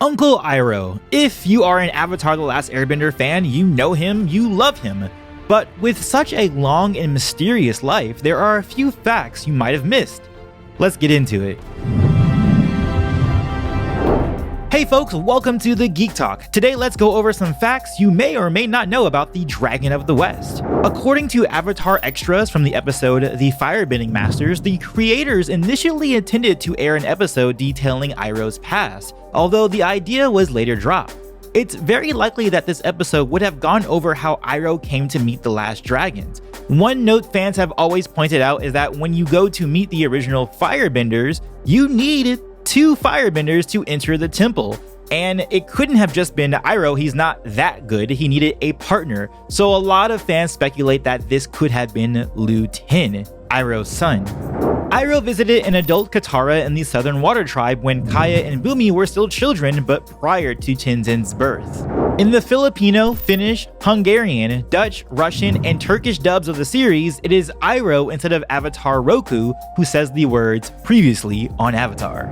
Uncle Iroh. If you are an Avatar: The Last Airbender fan, you know him, you love him. But with such a long and mysterious life, there are a few facts you might have missed. Let's get into it. Hey folks, welcome to the Geek Talk. Today let's go over some facts you may or may not know about the Dragon of the West. According to Avatar extras from the episode The Firebending Masters, the creators initially intended to air an episode detailing Iroh's past, although the idea was later dropped. It's very likely that this episode would have gone over how Iroh came to meet the last dragons. One note fans have always pointed out is that when you go to meet the original Firebenders, you need 2 Firebenders to enter the temple. And it couldn't have just been Iroh, he's not that good, he needed a partner. So a lot of fans speculate that this could have been Lu Ten, Iroh's son. Iroh visited an adult Katara in the Southern Water Tribe when Kaya and Bumi were still children, but prior to Tenzin's birth. In the Filipino, Finnish, Hungarian, Dutch, Russian, and Turkish dubs of the series, it is Iroh instead of Avatar Roku who says the words "previously on Avatar."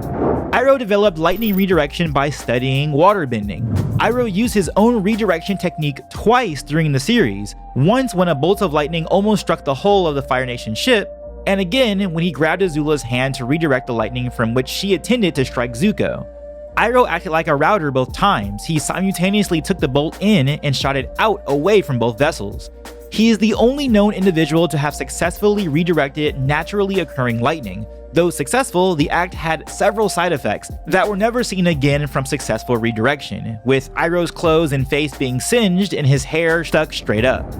Iroh developed lightning redirection by studying waterbending. Iroh used his own redirection technique twice during the series, once when a bolt of lightning almost struck the hull of the Fire Nation ship, and again when he grabbed Azula's hand to redirect the lightning from which she intended to strike Zuko. Iroh acted like a router both times. He simultaneously took the bolt in and shot it out away from both vessels. He is the only known individual to have successfully redirected naturally occurring lightning. Though successful, the act had several side effects that were never seen again from successful redirection, with Iroh's clothes and face being singed and his hair stuck straight up.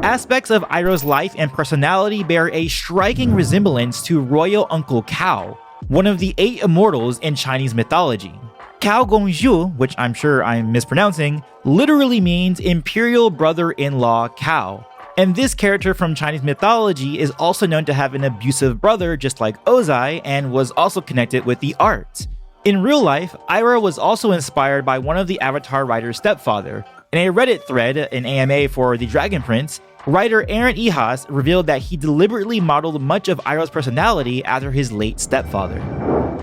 Aspects of Iroh's life and personality bear a striking resemblance to Royal Uncle Cao, one of the 8 immortals in Chinese mythology. Cao Gongzhu, which I'm sure I'm mispronouncing, literally means Imperial Brother-in-Law Cao. And this character from Chinese mythology is also known to have an abusive brother just like Ozai and was also connected with the arts. In real life, Iroh was also inspired by one of the Avatar writer's stepfather. In a Reddit thread, an AMA for The Dragon Prince, writer Aaron Ehas revealed that he deliberately modeled much of Iroh's personality after his late stepfather.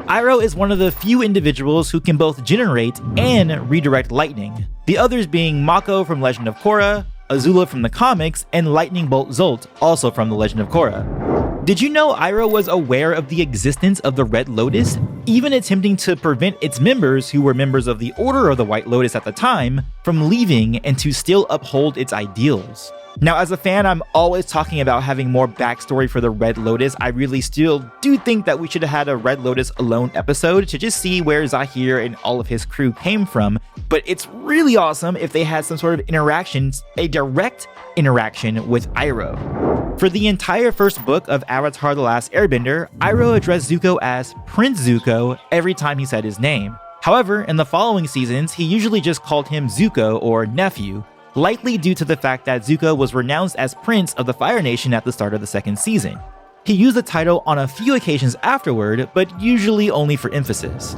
Iroh is one of the few individuals who can both generate and redirect lightning, the others being Mako from Legend of Korra, Azula from the comics, and Lightning Bolt Zolt, also from the Legend of Korra. Did you know Iroh was aware of the existence of the Red Lotus, even attempting to prevent its members, who were members of the Order of the White Lotus at the time, from leaving and to still uphold its ideals? Now, as a fan, I'm always talking about having more backstory for the Red Lotus. I really still do think that we should have had a Red Lotus alone episode to just see where Zahir and all of his crew came from, but it's really awesome if they had some sort of interactions, a direct interaction with Iroh. For the entire first book of Avatar: The Last Airbender, Iroh addressed Zuko as Prince Zuko every time he said his name. However, in the following seasons, he usually just called him Zuko or nephew, likely due to the fact that Zuko was renounced as Prince of the Fire Nation at the start of the second season. He used the title on a few occasions afterward, but usually only for emphasis.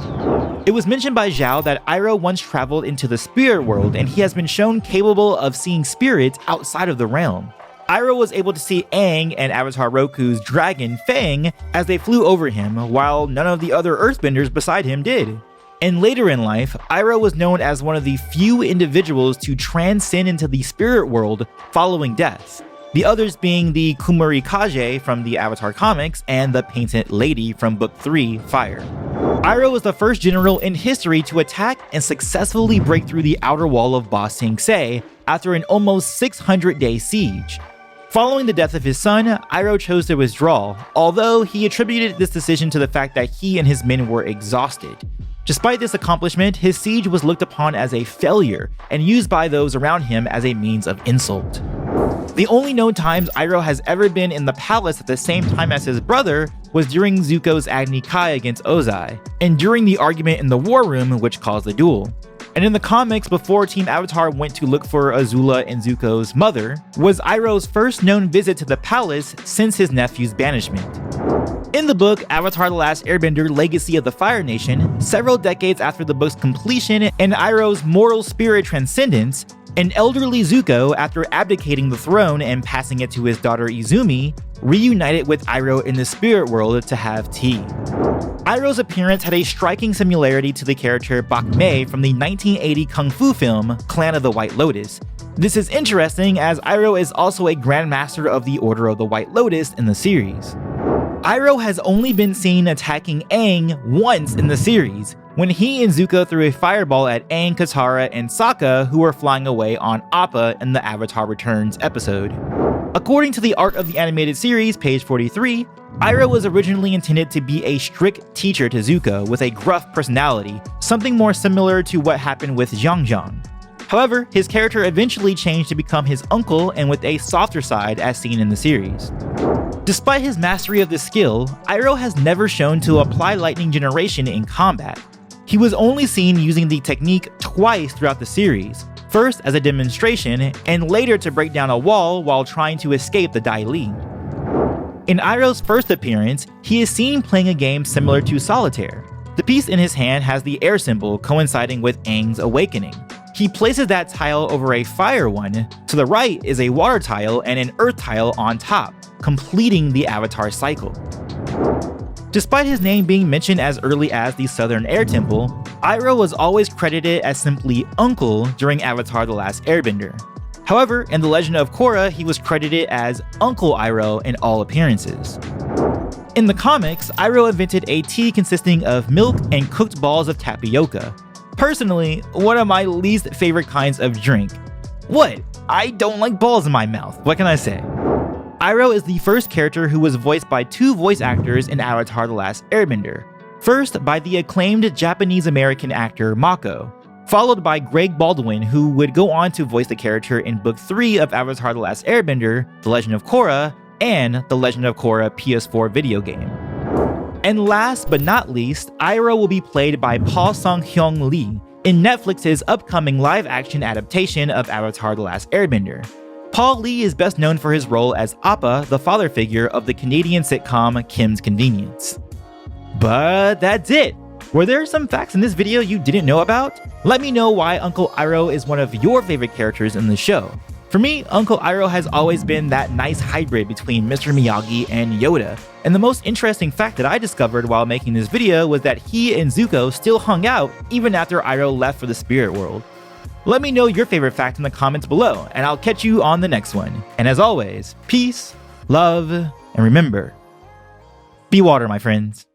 It was mentioned by Zhao that Iroh once traveled into the spirit world, and he has been shown capable of seeing spirits outside of the realm. Iroh was able to see Aang and Avatar Roku's dragon Fang as they flew over him, while none of the other earthbenders beside him did. And later in life, Iroh was known as one of the few individuals to transcend into the spirit world following death, the others being the Kumari Kaje from the Avatar comics and the Painted Lady from Book 3, Fire. Iroh was the first general in history to attack and successfully break through the outer wall of Ba Sing Se after an almost 600-day siege. Following the death of his son, Iroh chose to withdraw, although he attributed this decision to the fact that he and his men were exhausted. Despite this accomplishment, his siege was looked upon as a failure and used by those around him as a means of insult. The only known times Iroh has ever been in the palace at the same time as his brother was during Zuko's Agni Kai against Ozai, and during the argument in the war room which caused the duel. And in the comics, before Team Avatar went to look for Azula and Zuko's mother, was Iroh's first known visit to the palace since his nephew's banishment. In the book Avatar: The Last Airbender Legacy of the Fire Nation, several decades after the book's completion and Iroh's mortal spirit transcendence, an elderly Zuko, after abdicating the throne and passing it to his daughter Izumi, reunited with Iroh in the spirit world to have tea. Iroh's appearance had a striking similarity to the character Bak Mei from the 1980 kung fu film Clan of the White Lotus. This is interesting as Iroh is also a Grandmaster of the Order of the White Lotus in the series. Iroh has only been seen attacking Aang once in the series, when he and ZUKO threw a fireball at Aang, Katara, and Sokka who were flying away on Appa in the Avatar Returns episode. According to the art of the animated series, page 43, Iroh was originally intended to be a strict teacher to ZUKO with a gruff personality, something more similar to what happened with Zhang Zhang. However, his character eventually changed to become his uncle and with a softer side as seen in the series. Despite his mastery of this skill, Iroh has never shown to apply lightning generation in combat. He was only seen using the technique twice throughout the series, first as a demonstration and later to break down a wall while trying to escape the Dai Li. In Iroh's first appearance, he is seen playing a game similar to Solitaire. The piece in his hand has the air symbol coinciding with Aang's awakening. He places that tile over a fire one, to the right is a water tile and an earth tile on top, completing the Avatar cycle. Despite his name being mentioned as early as the Southern Air Temple, Iroh was always credited as simply Uncle during Avatar The Last Airbender. However, in The Legend of Korra, he was credited as Uncle Iroh in all appearances. In the comics, Iroh invented a tea consisting of milk and cooked balls of tapioca. Personally, one of my least favorite kinds of drink. What? I don't like balls in my mouth, what can I say? Iroh is the first character who was voiced by two voice actors in Avatar The Last Airbender. First by the acclaimed Japanese-American actor Mako, followed by Greg Baldwin, who would go on to voice the character in Book 3 of Avatar The Last Airbender, The Legend of Korra, and The Legend of Korra PS4 video game. And last but not least, Iroh will be played by Paul Sung-hyung Lee in Netflix's upcoming live-action adaptation of Avatar The Last Airbender. Paul Lee is best known for his role as Appa, the father figure of the Canadian sitcom Kim's Convenience. But that's it! Were there some facts in this video you didn't know about? Let me know why Uncle Iroh is one of your favorite characters in the show. For me, Uncle Iroh has always been that nice hybrid between Mr. Miyagi and Yoda, and the most interesting fact that I discovered while making this video was that he and ZUKO still hung out even after Iroh left for the spirit world. Let me know your favorite fact in the comments below, and I'll catch you on the next one. And as always, peace, love, and remember, be water, my friends.